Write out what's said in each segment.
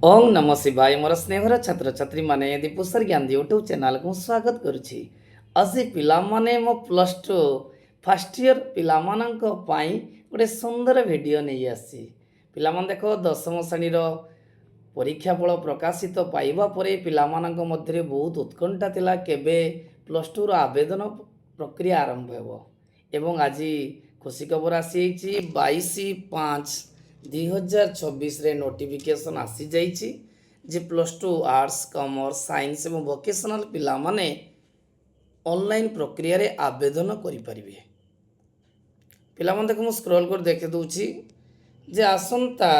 ओं नम शिवाय मोर स्नेहर छात्र छात्री माने दीपुसर ज्ञान यूट्यूब चैनल को स्वागत करुछि। आज पिलामाने मो प्लस टू फर्स्ट ईयर पिलामानंक पाई गोटे सुंदर वीडियो नहीं आसी। पिलामान देखो दशम श्रेणीर परीक्षा फल प्रकाशित पाइबा परे पिलामानंक मध्य बहुत उत्कंठा थिला केबे प्लस टू रो आवेदन प्रक्रिया आरंभ हेबो एवं आज खुशी खबर आसी 22/5/2024 रे नोटिफिकेशन आसी जाइछि जे plus two arts commerce science एवं वोकेशनल पिला माने ऑनलाइन प्रक्रिया रे आवेदन करि परिबे। पिला मन देखो मु स्क्रॉल कर देखे दउछि जे आसंता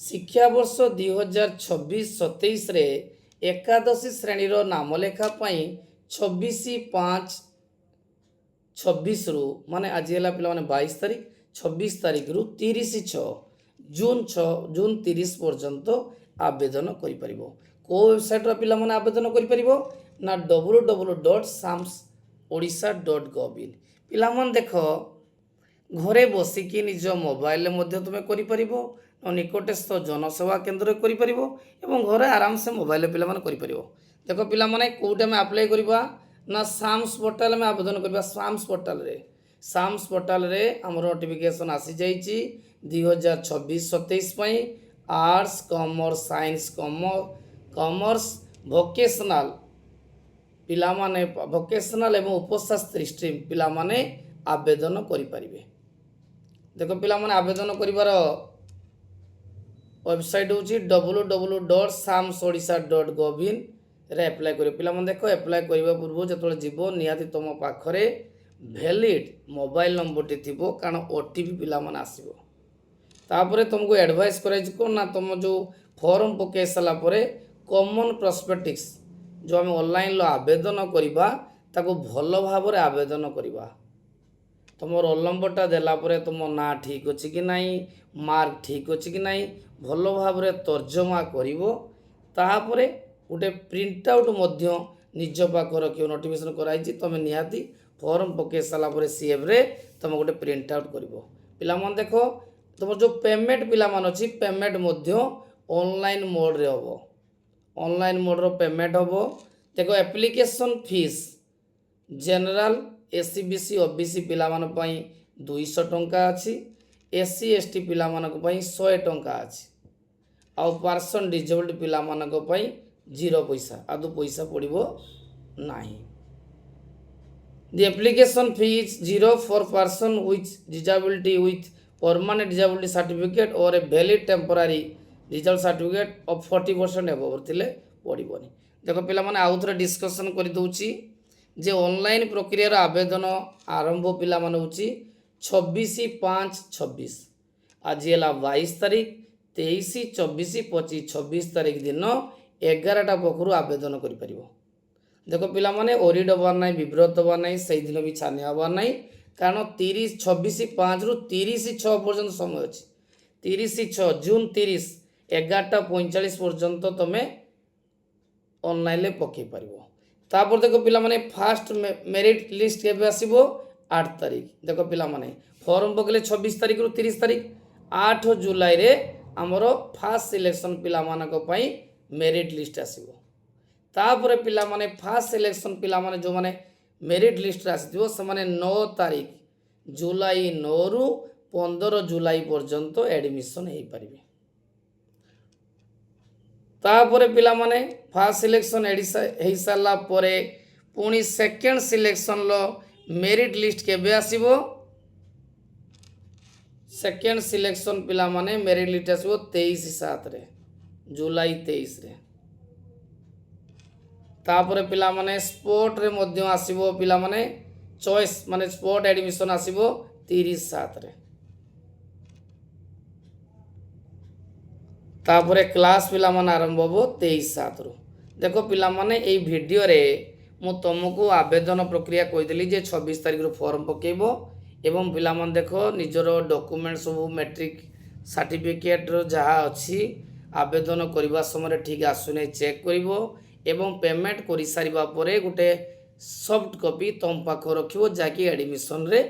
शिक्षा वर्ष 2026-27 रे एकादशी श्रेणी रो नाम लेखा पई 26/5/26 रु माने आज है पिला माने 22 तारीख 26 तारीख रु 30/6 जून 30 पर्यंत आवेदन करि परिबो। को वेबसाइट रो पिला माने आवेदन करि परिबो ना www.samsodisha.gov पिला मन देखो घरे बसिकी निज मोबाइल मध्य तुम करिपरिबो निकटस्थ जनसेवा केन्द्र करिपरिबो एवं घरे आराम से मोबाइल पिला मन करिपरिबो। देखो पिला माने कोटा में अप्लाई करबा ना साम्स पोर्टल में आवेदन करबा। साम्स पोर्टल रे हमर नोटिफिकेशन आसी जाइछि 2026-27 पई arts commerce science commerce vocational पिला माने वोकेशनल एवं उपशास्त्री स्ट्रीम पिला माने आवेदन करि परिबे। देखो पिला माने आवेदन करिवार वेबसाइट होची www.samsodisha.gov रे अप्लाई करियो। पिला माने देखो अप्लाई करिवा पूर्व जतले जीवो निहाती तुम पाखरे वैलिड मोबाइल नंबर टी थिबो कारण ओटीपी पिला माने आसीबो। तापरे तुमको एडवाइस कराइ को ना तुम जो फॉर्म पके सला परे कॉमन प्रोस्पेक्टिक्स जो हम ऑनलाइन लो आवेदन करिबा ताको भलो भाबरे आवेदन करिबा। तुम रोल नंबरटा देला परे तुम ना ठीक अछि कि नाही मार्क ठीक अछि कि नाही भलो भाबरे तर्जमा करिवो। तापरे गोटे प्रिंट आउट मध्य निज पाख रखियो नोटिफिकेशन कराइ तुम निहाती फॉर्म पके सला परे सीएफ रे तुम गोटे प्रिंट आउट करिवो। पिला मन देखो तुम जो पेमेंट पिला मान अछि पेमेंट मध्य ऑनलाइन मोड रे होबो। ऑनलाइन मोड रो पेमेंट होबो। देखो application fees general SC BC OBC पिला मान पई 200 टंका अछि एससी एसटी पिला मान को पई 100 टंका अछि आ पर्सन डिजेबल्ड पिला मान को पई 0 पैसा आदु पैसा पड़िबो नाही। The application fee is zero for person with disability with permanent disability certificate or a valid temporary disability certificate of 40% above थिले पड़िबोनी। देखो पिला माने आउ थरे डिस्कशन करि दउची जे ऑनलाइन प्रक्रिया रो आवेदन आरंभ पिला माने होची 26/5/26 आज ହେଲା 22 तारीख 23 24 25 26 तारीख दिन 11टा पखरु आवेदन करि परिबो। देखो पिला माने ओरिड हबार नाही विब्रत हबार नाही सही दिन भी छाने हबार नाही कारण 26/5 रु 30/6 पर्यंत समय अछि 30/6 जून 30 11:45 पर्यंत तमे ऑनलाइन ले पके परिबो। तापर देखो पिला माने फास्ट मेरिट लिस्ट केबे आसीबो 8 तारीख। देखो पिला माने फॉर्म पकले 26 तारीख रु 30 तारीख 8 जुलाई रे हमरो फास्ट सिलेक्शन पिला मानक पई मेरिट लिस्ट आसीबो। तापर पिला माने फास्ट सिलेक्शन पिला माने जो माने मेरिट लिस्ट आसीबो से माने 9 तारीख जुलाई 9 रु 15 जुलाई पर्यंत एडमिशन हेई परिबे। तापर पिला माने फास्ट सिलेक्शन हेई साला परे पुनी सेकंड सिलेक्शन लो मेरिट लिस्ट केबे आसीबो सेकंड सिलेक्शन पिला माने मेरिट लिस्ट आसीबो 23/7 रे जुलाई 23 रे। तापर पिला माने स्पोर्ट रे मध्य आसीबो पिला माने चॉइस माने स्पोर्ट एडमिशन आसीबो 30/7 रे। तापर क्लास पिला माने आरंभ होबो 23/7 रु। देखो पिला माने एई वीडियो रे मु तुमको आवेदन प्रक्रिया कहिदली जे 26 तारीख रु फॉर्म पकेबो एवं पिला माने देखो निजरो डॉक्यूमेंट सब मैट्रिक सर्टिफिकेट रो जहा अछि आवेदन करबा समय ठीक आसुने चेक करिवो एवं पेमेंट करि सारिबा परे गुटे सॉफ्ट कॉपी तुम पाख रखिवो जाकी एडमिशन रे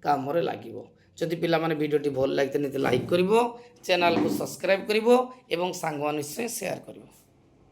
काम रे लागिवो। ଯଦି ପିଲାମାନେ ଭିଡ଼ିଓଟି ଭଲ ଲାଗିతే ନିହାତି ଲାଇକ୍ କରିବ, ଚ୍ୟାନେଲକୁ ସବସ୍କ୍ରାଇବ୍ କରିବ ଏବଂ ସାଙ୍ଗମାନେ ନିଶ୍ଚୟ ସେୟାର କରିବ।